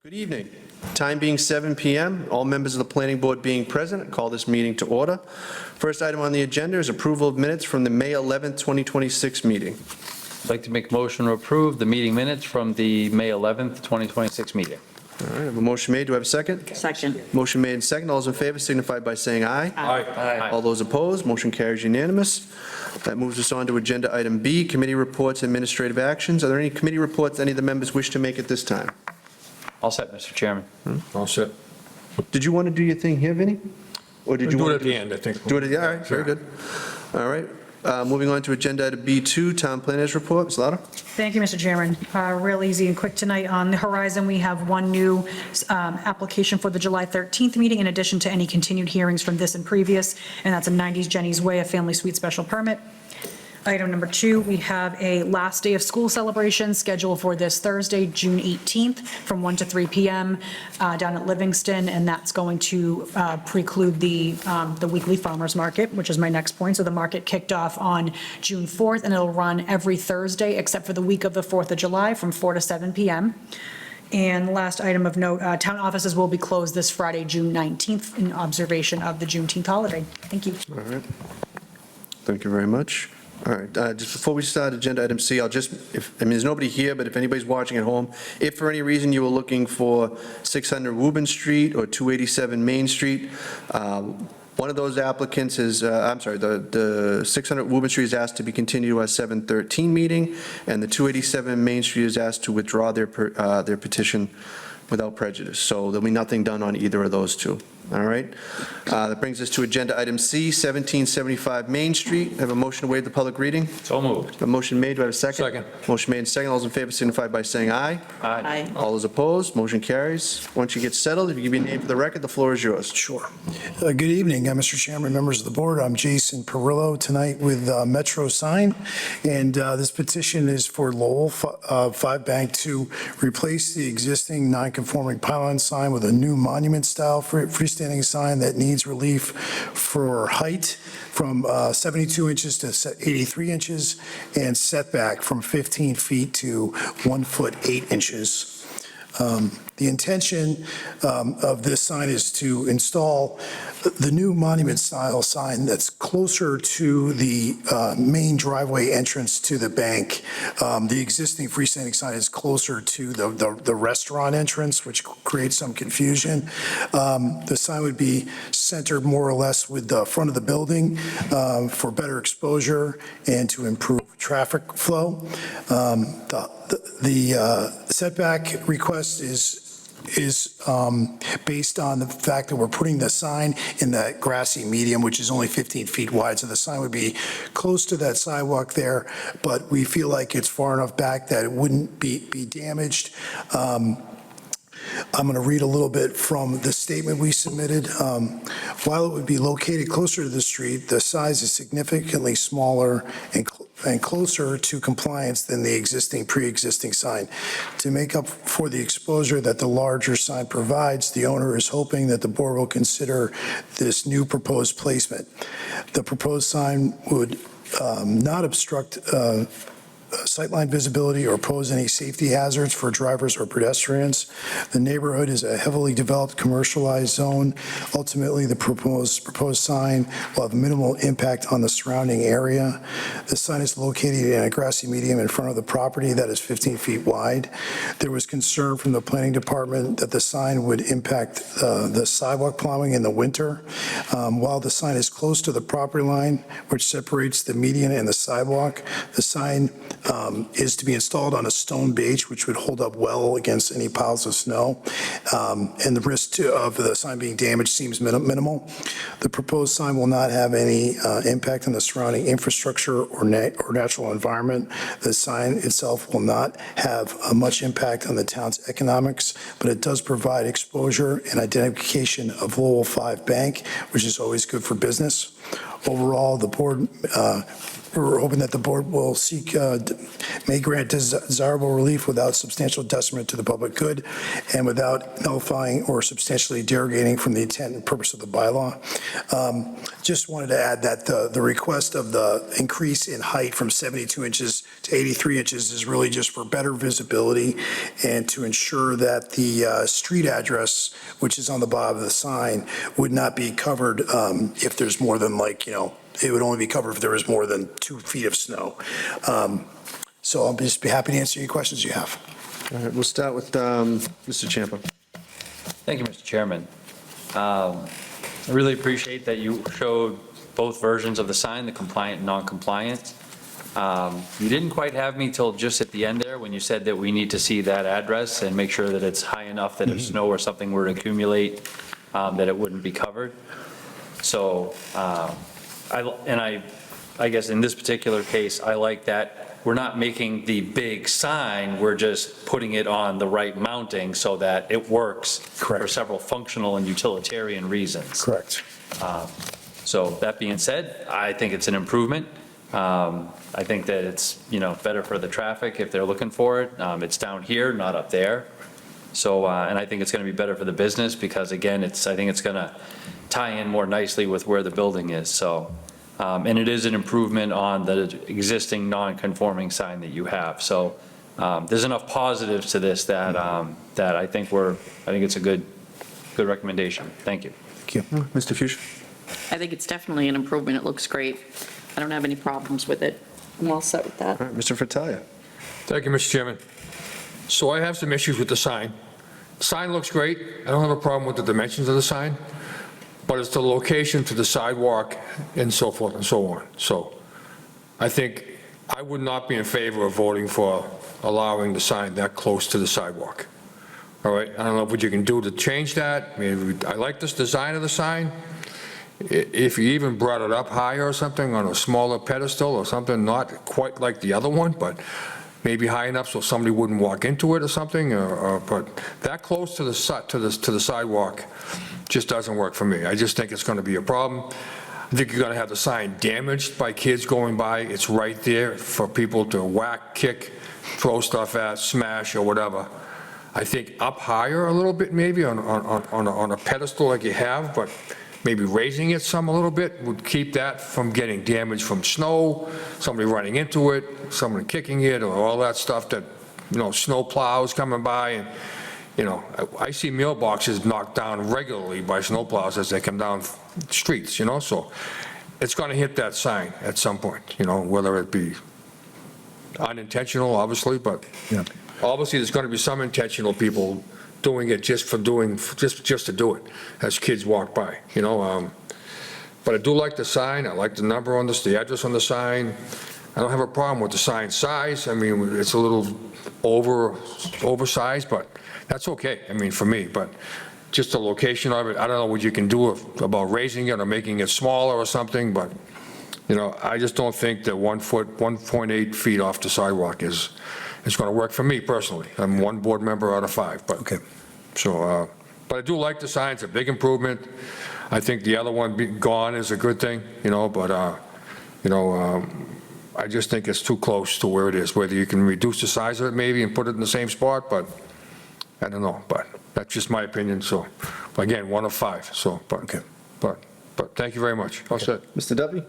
Good evening. Time being 7 p.m., all members of the planning board being present, I call this meeting to order. First item on the agenda is approval of minutes from the May 11th, 2026 meeting. I'd like to make a motion to approve the meeting minutes from the May 11th, 2026 meeting. All right, I have a motion made. Do I have a second? Second. Motion made and second. All those in favor signify by saying aye. Aye. All those opposed, motion carries unanimous. That moves us on to agenda item B, committee reports, administrative actions. Are there any committee reports any of the members wish to make at this time? All set, Mr. Chairman. All set. Did you want to do your thing here, Vinnie? Or did you Do want it to at the end, I think. Do it at the, all right, very good. All right, moving on to agenda item B2, town planners report. Ms. Lauder? Thank you, Mr. Chairman. Real easy and quick tonight. On the horizon, we have one new application for the July 13th meeting, in addition to any continued hearings from this and previous, and that's a 90s Jenny's Way, a family suite special permit. Item number 2, we have a last day of school celebration scheduled for this Thursday, June 18th, from 1 to 3 p.m. Down at Livingston, and that's going to preclude the weekly farmers market, which is my next point. So the market kicked off on June 4th, and it'll run every Thursday except for the week of the 4th of July from 4 to 7 p.m. And last item of note, town offices will be closed this Friday, June 19th, in observation of the Juneteenth holiday. Thank you. All right. Thank you very much. All right, just before we start agenda item C, there's nobody here, but if anybody's watching at home, if for any reason you were looking for 600 Woburn Street or 287 Main Street, one of those applicants is, the 600 Woburn Street is asked to be continued to our 7/13 meeting, and the 287 Main Street is asked to withdraw their petition without prejudice. So there'll be nothing done on either of those two. All right. That brings us to agenda item C, 1775 Main Street. I have a motion to waive the public reading. So moved. A motion made. Do I have a second? Second. Motion made and second. All those in favor signify by saying aye. Aye. All those opposed, motion carries. Once you get settled, if you give your name for the record, the floor is yours. Sure. Good evening, Mr. Chairman, members of the board. I'm Jason Perillo tonight with Metro Sign, and this petition is for Lowell 5 Bank to replace the existing non-conforming pylon sign with a new monument-style freestanding sign that needs relief for height from 72 inches to 83 inches and setback from 15 feet to 1 foot 8 inches. The intention of this sign is to install the new monument-style sign that's closer to the main driveway entrance to the bank. The existing freestanding sign is closer to the restaurant entrance, which creates some confusion. The sign would be centered more or less with the front of the building for better exposure and to improve traffic flow. The setback request is based on the fact that we're putting the sign in that grassy medium, which is only 15 feet wide. So the sign would be close to that sidewalk there, but we feel like it's far enough back that it wouldn't be damaged. I'm going to read a little bit from the statement we submitted. While it would be located closer to the street, the size is significantly smaller and closer to compliance than the pre-existing sign. To make up for the exposure that the larger sign provides, the owner is hoping that the board will consider this new proposed placement. The proposed sign would not obstruct sightline visibility or pose any safety hazards for drivers or pedestrians. The neighborhood is a heavily developed commercialized zone. Ultimately, the proposed sign will have minimal impact on the surrounding area. The sign is located in a grassy medium in front of the property that is 15 feet wide. There was concern from the planning department that the sign would impact the sidewalk plowing in the winter. While the sign is close to the property line, which separates the median and the sidewalk, the sign is to be installed on a stone base, which would hold up well against any piles of snow, and the risk of the sign being damaged seems minimal. The proposed sign will not have any impact on the surrounding infrastructure or natural environment. The sign itself will not have much impact on the town's economics, but it does provide exposure and identification of Lowell 5 Bank, which is always good for business. Overall, the board, we're hoping that the board will may grant desirable relief without substantial detriment to the public good and without nullifying or substantially derogating from the intent and purpose of the bylaw. Just wanted to add that the request of the increase in height from 72 inches to 83 inches is really just for better visibility and to ensure that the street address, which is on the bottom of the sign, would not be covered if there's more than it would only be covered if there was more than 2 feet of snow. So I'll just be happy to answer any questions you have. All right, we'll start with Mr. Champa. Thank you, Mr. Chairman. I really appreciate that you showed both versions of the sign, the compliant and non-compliant. You didn't quite have me till just at the end there when you said that we need to see that address and make sure that it's high enough that if snow or something were to accumulate, that it wouldn't be covered. So, I guess in this particular case, I like that we're not making the big sign, we're just putting it on the right mounting so that it works Correct. for several functional and utilitarian reasons. Correct. So that being said, I think it's an improvement. I think that it's, better for the traffic if they're looking for it. It's down here, not up there. So, and I think it's going to be better for the business because again, I think it's going to tie in more nicely with where the building is. So, and it is an improvement on the existing non-conforming sign that you have. So there's enough positives to this that I think it's a good recommendation. Thank you. Thank you. Mr. Fuchsia? I think it's definitely an improvement. It looks great. I don't have any problems with it. I'm all set with that. All right, Mr. Fratelli? Thank you, Mr. Chairman. So I have some issues with the sign. The sign looks great. I don't have a problem with the dimensions of the sign, but it's the location to the sidewalk and so forth and so on. So I think I would not be in favor of voting for allowing the sign that close to the sidewalk. All right, I don't know what you can do to change that. Maybe I like this design of the sign. If you even brought it up higher or something on a smaller pedestal or something, not quite like the other one, but maybe high enough so somebody wouldn't walk into it or something, but that close to the sidewalk just doesn't work for me. I just think it's going to be a problem. I think you're going to have the sign damaged by kids going by. It's right there for people to whack, kick, throw stuff at, smash, or whatever. I think up higher a little bit maybe on a pedestal like you have, but maybe raising it a little bit would keep that from getting damaged from snow, somebody running into it, somebody kicking it, or all that stuff that, snow plows coming by. And, I see mailboxes knocked down regularly by snow plows as they come down streets, so it's going to hit that sign at some point, whether it be unintentional, obviously, but obviously there's going to be some intentional people doing it just to do it as kids walk by, but I do like the sign. I like the number on this, the address on the sign. I don't have a problem with the sign size. I mean, it's a little oversized, but that's okay. I mean, for me, but just the location of it, I don't know what you can do about raising it or making it smaller or something, but, I just don't think that 1.8 feet off the sidewalk is going to work for me personally. I'm one board member out of 5, but Okay. So, but I do like the sign. It's a big improvement. I think the other one being gone is a good thing, but, I just think it's too close to where it is, whether you can reduce the size of it maybe and put it in the same spot, but I don't know, but that's just my opinion. So again, 1 of 5. So, but, Okay. but thank you very much. All set. Mr. Duffy?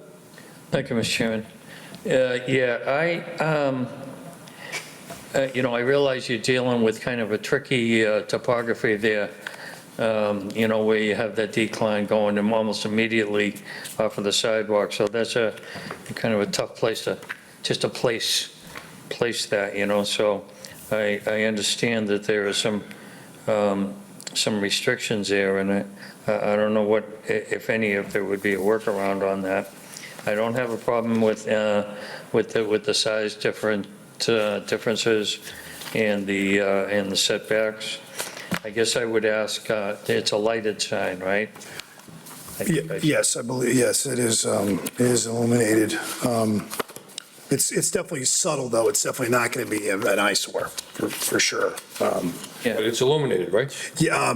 Thank you, Mr. Chairman. I realize you're dealing with kind of a tricky topography there, where you have that decline going and almost immediately off of the sidewalk. So that's a kind of a tough place to place that, So I understand that there are some restrictions there, and I don't know what, if any, if there would be a workaround on that. I don't have a problem with the size differences and the setbacks. I guess I would ask, it's a lighted sign, right? Yes, I believe, yes, it is illuminated. It's definitely subtle, though. It's definitely not going to be an eyesore, for sure. But it's illuminated, right? Yeah,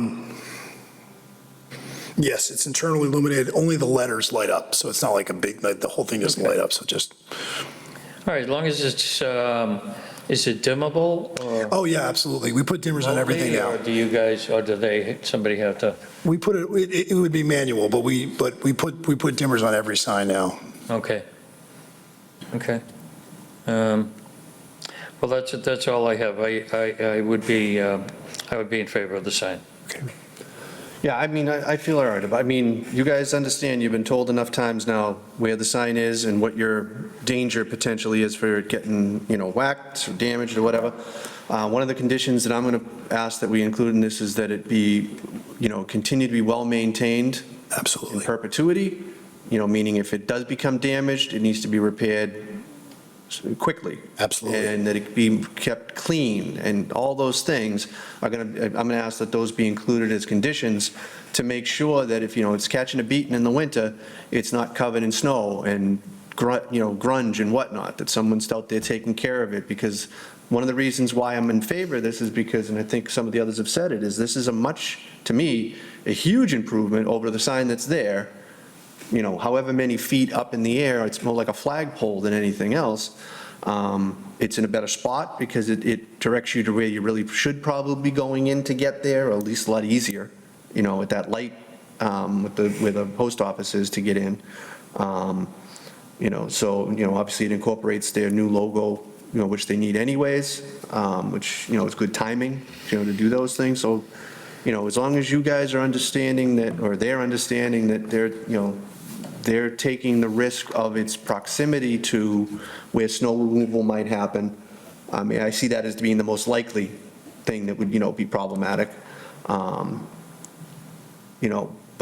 Yes, it's internally illuminated, only the letters light up, so it's not like a big, like, the whole thing doesn't light up, so just, All right, as long as it's, is it dimmable or? oh, yeah, absolutely. We put dimmers on everything now. Or do you guys, or do they, somebody have to? We put it would be manual, but we put dimmers on every sign now. Okay. Okay. Well, that's all I have. I would be in favor of the sign. Yeah, I mean, I feel all right about, I mean, you guys understand, you've been told enough times now where the sign is and what your danger potentially is for it getting, whacked or damaged or whatever. One of the conditions that I'm going to ask that we include in this is that it be, continue to be well-maintained in Absolutely. perpetuity, meaning if it does become damaged, it needs to be repaired quickly. Absolutely. And that it be kept clean, and all those things I'm going to ask that those be included as conditions to make sure that if, it's catching a beating in the winter, it's not covered in snow and, grunge and whatnot, that someone's out there taking care of it. Because one of the reasons why I'm in favor of this is because, and I think some of the others have said it, is this is to me, a huge improvement over the sign that's there. However many feet up in the air, it's more like a flagpole than anything else. It's in a better spot because it directs you to where you really should probably be going in to get there, or at least a lot easier, at that light, where the post office is to get in. So, obviously it incorporates their new logo, which they need anyways, which, is good timing, to do those things. So, as long as you guys are understanding that, or they're understanding that they're taking the risk of its proximity to where snow removal might happen. I mean, I see that as being the most likely thing that would, be problematic. But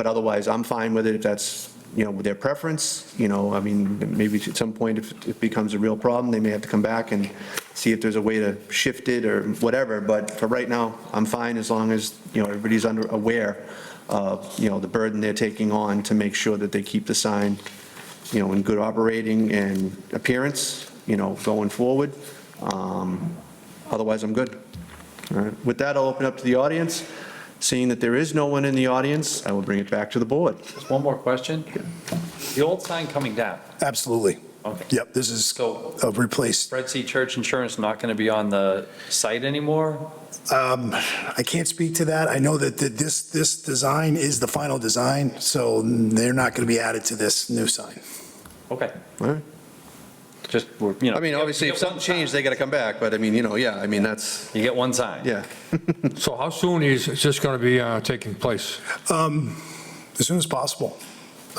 otherwise, I'm fine with it if that's, with their preference. I mean, maybe at some point, if it becomes a real problem, they may have to come back and see if there's a way to shift it or whatever. But for right now, I'm fine as long as, everybody's aware of, the burden they're taking on to make sure that they keep the sign, in good operating and appearance, going forward. Otherwise, I'm good. All right. With that, I'll open up to the audience. Seeing that there is no one in the audience, I will bring it back to the board. Just one more question. The old sign coming down, Absolutely. Okay. Yep, this is So- replaced. Red Sea Church Insurance not going to be on the site anymore? I can't speak to that. I know that this design is the final design, so they're not going to be added to this new sign. Okay. All right. Just, I mean, obviously, if something changed, they got to come back, but I mean, that's, You get one sign. yeah. So how soon is this going to be taking place? As soon as possible.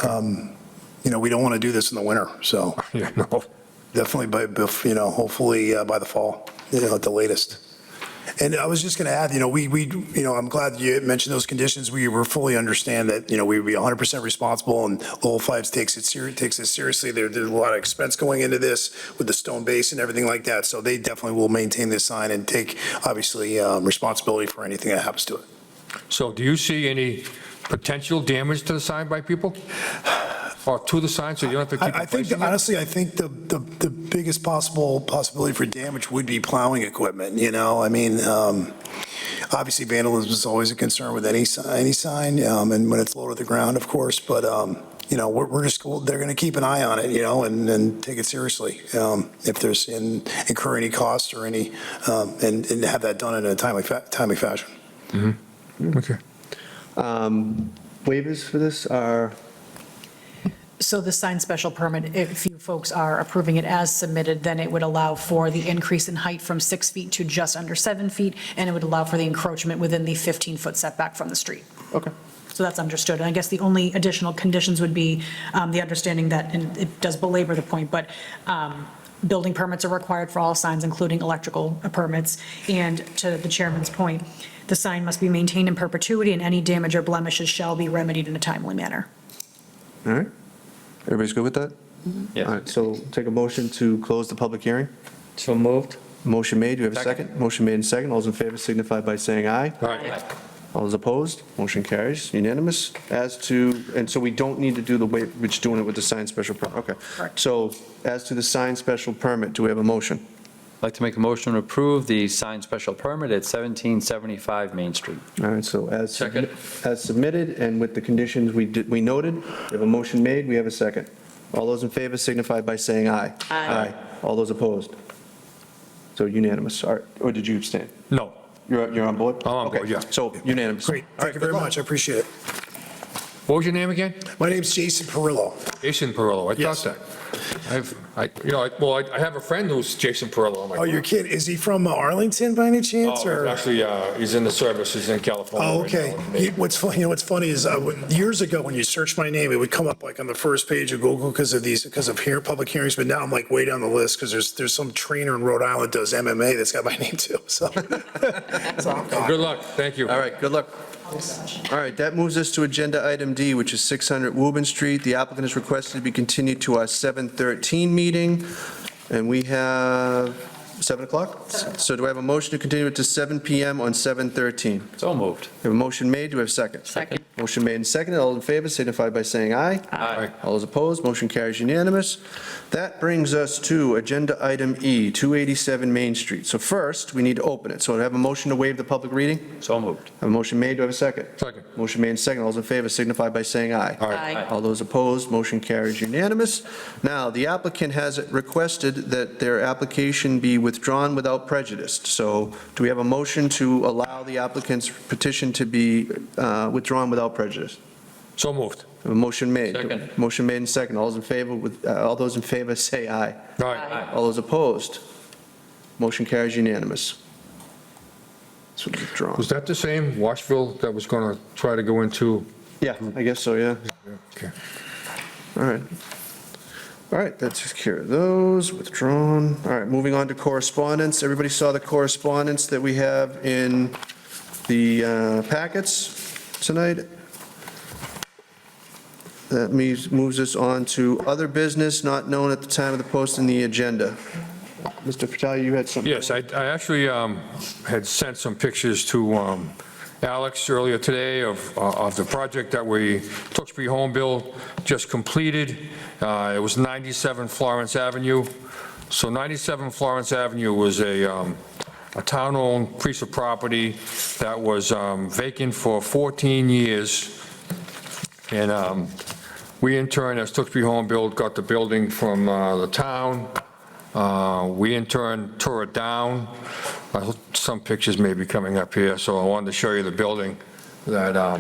We don't want to do this in the winter, so Yeah, no. definitely hopefully by the fall, at the latest. And I was just going to add, I'm glad you mentioned those conditions. We fully understand that, we would be 100% responsible, and Lowell Fives takes it seriously. There's a lot of expense going into this with the stone base and everything like that. So they definitely will maintain this sign and take, obviously, responsibility for anything that happens to it. So do you see any potential damage to the sign by people? Or to the sign, so you don't have to keep I think, replacing it? honestly, I think the biggest possibility for damage would be plowing equipment, I mean, obviously vandalism is always a concern with any sign, and when it's low to the ground, of course, but, they're going to keep an eye on it, and take it seriously. If there's, incur any costs or any, and have that done in a timely fashion. Okay. Waivers for this are, So the sign special permit, if you folks are approving it as submitted, then it would allow for the increase in height from 6 feet to just under 7 feet, and it would allow for the encroachment within the 15-foot setback from the street. okay. So that's understood. And I guess the only additional conditions would be the understanding that, and it does belabor the point, but building permits are required for all signs, including electrical permits. And to the chairman's point, the sign must be maintained in perpetuity, and any damage or blemishes shall be remedied in a timely manner. All right. Everybody's good with that? Yes. All right, so take a motion to close the public hearing. So moved? Motion made, do you have a Second. second? Motion made and second, all those in favor signify by saying aye. All right. All those opposed, motion carries, unanimous. As to, and so we don't need to do the waiver, we're just doing it with the signed special permit, okay. Correct. So as to the signed special permit, do we have a motion? I'd like to make a motion to approve the signed special permit at 1775 Main Street. All right, so as Second. as submitted and with the conditions we noted, we have a motion made, we have a second. All those in favor signify by saying aye. Aye. All those opposed? So unanimous. All right, or did you abstain? No. You're on board? I'm on board, Okay, yeah. So unanimous. Great, thank you very much, I appreciate it. What was your name again? My name's Jason Perillo. Jason Perillo, I Yes. thought that. I have a friend who's Jason Perillo. I'm like, Oh, your kid, is he from Arlington by any chance, Oh, or? actually, he's in the service, he's in California. Oh, right okay. now. What's funny, what's funny is years ago, when you searched my name, it would come up like on the first page of Google because of public hearings, but now I'm like way down the list because there's some trainer in Rhode Island that does MMA that's got my name too, so. Good luck, thank you. All right, good luck. All right, that moves us to Agenda Item D, which is 600 Woburn Street. The applicant has requested to be continued to our 7:13 meeting, and we have 7 o'clock? So do I have a motion to continue it to 7 PM on 7:13? So moved. We have a motion made, do we have a second? Second. Motion made and seconded, all in favor signify by saying aye. Aye. All those opposed, motion carries unanimous. That brings us to Agenda Item E, 287 Main Street. So first, we need to open it. So do I have a motion to waive the public reading? So moved. Have a motion made, do I have a second? Second. Motion made and seconded, all those in favor signify by saying aye. Aye. All those opposed, motion carries unanimous. Now, the applicant has requested that their application be withdrawn without prejudice. So do we have a motion to allow the applicant's petition to be withdrawn without prejudice? So moved. A motion made. Second. Motion made and seconded. All those in favor say aye. All right. All those opposed, motion carries unanimous. So withdrawn. Was that the same Washville that was going to try to go into? Yeah, I guess so, yeah. Okay. All right. All right, that takes care of those, withdrawn. All right, moving on to correspondence. Everybody saw the correspondence that we have in the packets tonight? That moves us on to other business not known at the time of the posting the agenda. Mr. Fratelli, you had something? Yes, I actually had sent some pictures to Alex earlier today of the project that Tewksbury Home Bill just completed. It was 97 Florence Avenue. So 97 Florence Avenue was a town-owned piece of property that was vacant for 14 years. And we in turn, as Tewksbury Home Build, got the building from the town. We in turn tore it down. Some pictures may be coming up here, so I wanted to show you the building that,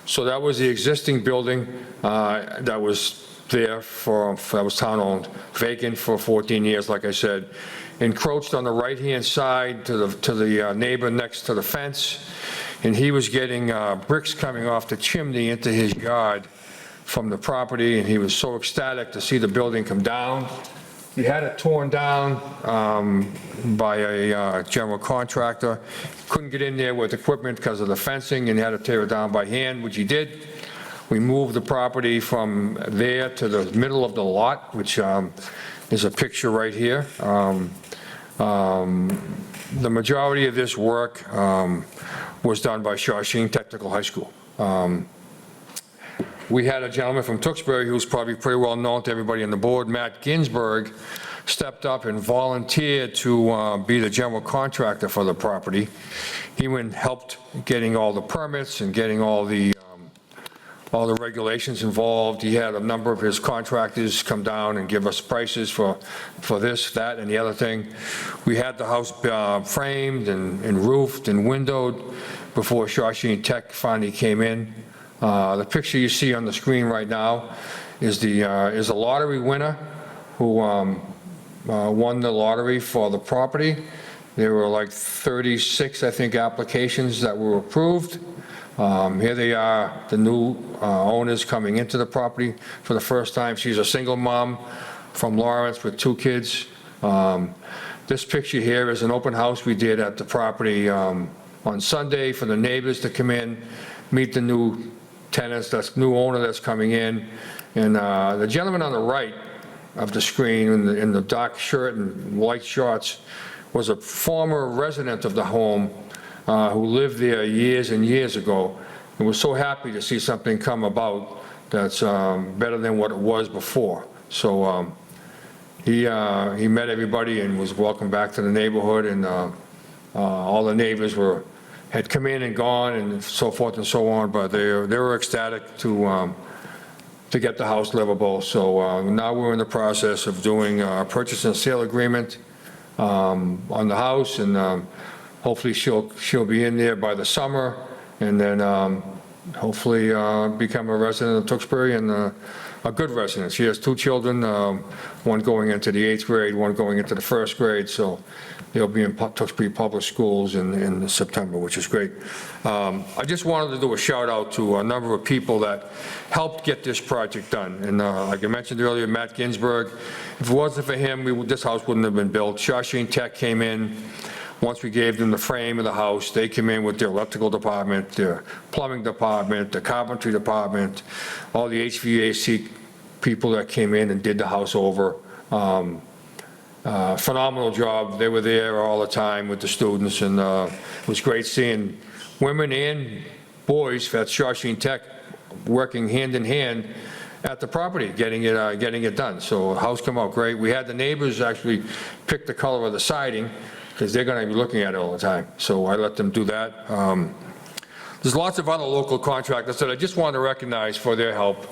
so that was the existing building that was there that was town-owned, vacant for 14 years, like I said. Encroached on the right-hand side to the neighbor next to the fence, and he was getting bricks coming off the chimney into his yard from the property, and he was so ecstatic to see the building come down. He had it torn down by a general contractor. Couldn't get in there with equipment because of the fencing, and had to tear it down by hand, which he did. We moved the property from there to the middle of the lot, which is a picture right here. The majority of this work was done by Shawshene Technical High School. We had a gentleman from Tewksbury who's probably pretty well known to everybody on the board, Matt Ginsberg, stepped up and volunteered to be the general contractor for the property. He went and helped getting all the permits and getting all the regulations involved. He had a number of his contractors come down and give us prices for this, that, and the other thing. We had the house framed and roofed and windowed before Shawshene Tech finally came in. The picture you see on the screen right now is a lottery winner who won the lottery for the property. There were like 36, I think, applications that were approved. Here they are, the new owners coming into the property for the first time. She's a single mom from Lawrence with 2 kids. This picture here is an open house we did at the property on Sunday for the neighbors to come in, meet the new tenants, that's new owner that's coming in. And the gentleman on the right of the screen in the dark shirt and white shorts was a former resident of the home who lived there years and years ago, and was so happy to see something come about that's better than what it was before. So he met everybody and was welcomed back to the neighborhood, and all the neighbors had come in and gone and so forth and so on, but they were ecstatic to get the house livable. So now we're in the process of doing a purchase and sale agreement on the house, and hopefully she'll be in there by the summer, and then hopefully become a resident of Tewksbury, and a good resident. She has 2 children, one going into the 8th grade, one going into the 1st grade, so they'll be in Tewksbury Public Schools in September, which is great. I just wanted to do a shout out to a number of people that helped get this project done. And like I mentioned earlier, Matt Ginsberg, if it wasn't for him, this house wouldn't have been built. Shawshene Tech came in. Once we gave them the frame of the house, they came in with their electrical department, their plumbing department, the carpentry department, all the HVAC people that came in and did the house over. Phenomenal job. They were there all the time with the students, and it was great seeing women and boys at Shawshene Tech working hand in hand at the property, getting it done. So the house came out great. We had the neighbors actually pick the color of the siding, because they're going to be looking at it all the time. So I let them do that. There's lots of other local contractors that I just want to recognize for their help.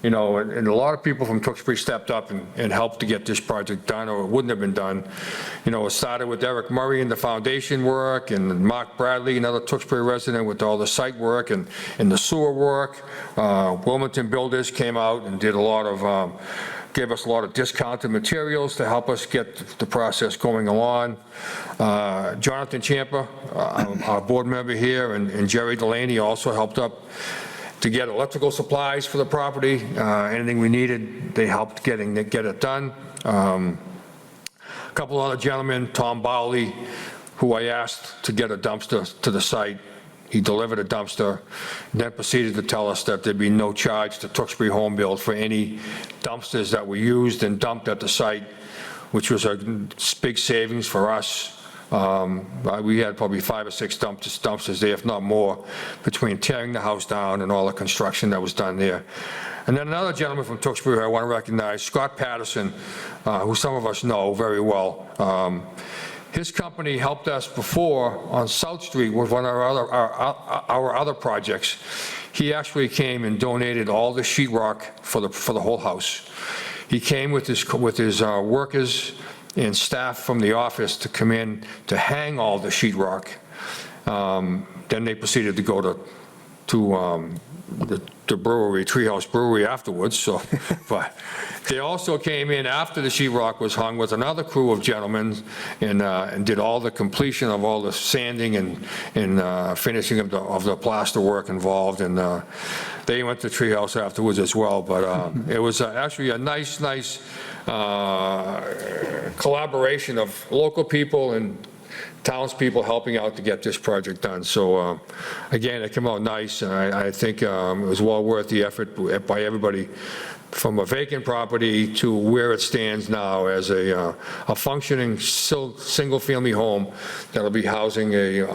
You know, and a lot of people from Tewksbury stepped up and helped to get this project done, or it wouldn't have been done. You know, it started with Eric Murray and the foundation work, and Mark Bradley, another Tewksbury resident, with all the site work and the sewer work. Wilmington Builders came out and did a lot of, gave us a lot of discounted materials to help us get the process going along. Jonathan Champa, our board member here, and Jerry Delaney also helped up to get electrical supplies for the property. Anything we needed, they helped get it done. A couple other gentlemen, Tom Bowley, who I asked to get a dumpster to the site. He delivered a dumpster, then proceeded to tell us that there'd be no charge to Tewksbury Home Build for any dumpsters that were used and dumped at the site, which was a big savings for us. We had probably 5 or 6 dumpsters there, if not more, between tearing the house down and all the construction that was done there. And then another gentleman from Tewksbury who I want to recognize, Scott Patterson, who some of us know very well. His company helped us before on South Street with one of our other projects. He actually came and donated all the sheetrock for the whole house. He came with his workers and staff from the office to come in to hang all the sheetrock. Then they proceeded to go to the brewery, Treehouse Brewery afterwards. So, but they also came in after the sheetrock was hung with another crew of gentlemen and did all the completion of all the sanding and finishing of the plaster work involved. And they went to Treehouse afterwards as well. But it was actually a nice collaboration of local people and townspeople helping out to get this project done. So again, it came out nice, and I think it was well worth the effort by everybody, from a vacant property to where it stands now as a functioning single-family home that'll be housing a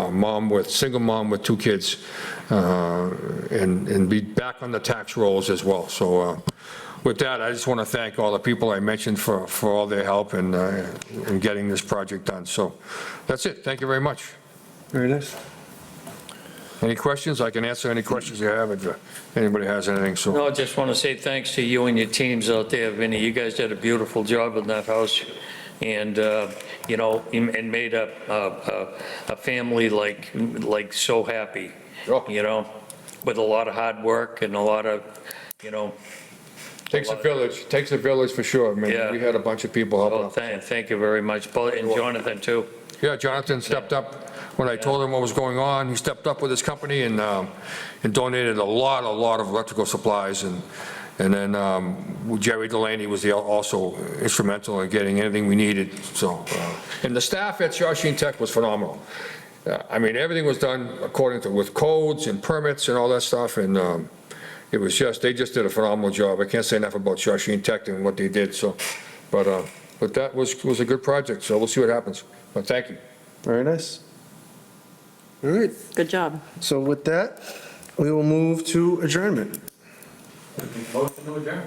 single mom with 2 kids, and be back on the tax rolls as well. So with that, I just want to thank all the people I mentioned for all their help in getting this project done. So that's it. Thank you very much. Very nice. Any questions? I can answer any questions you have if anybody has anything. So No, I just want to say thanks to you and your teams out there, Vinnie. You guys did a beautiful job in that house, and, you know, and made a family like so happy, Sure. you know, with a lot of hard work and a lot of, you know. takes a village for sure. I mean, Yeah. we had a bunch of people helping Well, out. thank you very much, and Jonathan too. Yeah, Jonathan stepped up. When I told him what was going on, he stepped up with his company and donated a lot of electrical supplies. And then Jerry Delaney was also instrumental in getting anything we needed. So, and the staff at Shawshene Tech was phenomenal. I mean, everything was done with codes and permits and all that stuff. And it was they just did a phenomenal job. I can't say enough about Shawshene Tech and what they did. So, but that was a good project. So we'll see what happens. But thank you. Very nice. All right, Good job. so with that, we will move to adjournment. Motion to adjourn.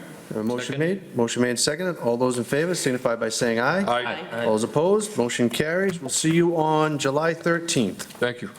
Motion made, seconded. All those in favor signify by saying aye. Aye. All those opposed, motion carries. We'll see you on July 13th. Thank you.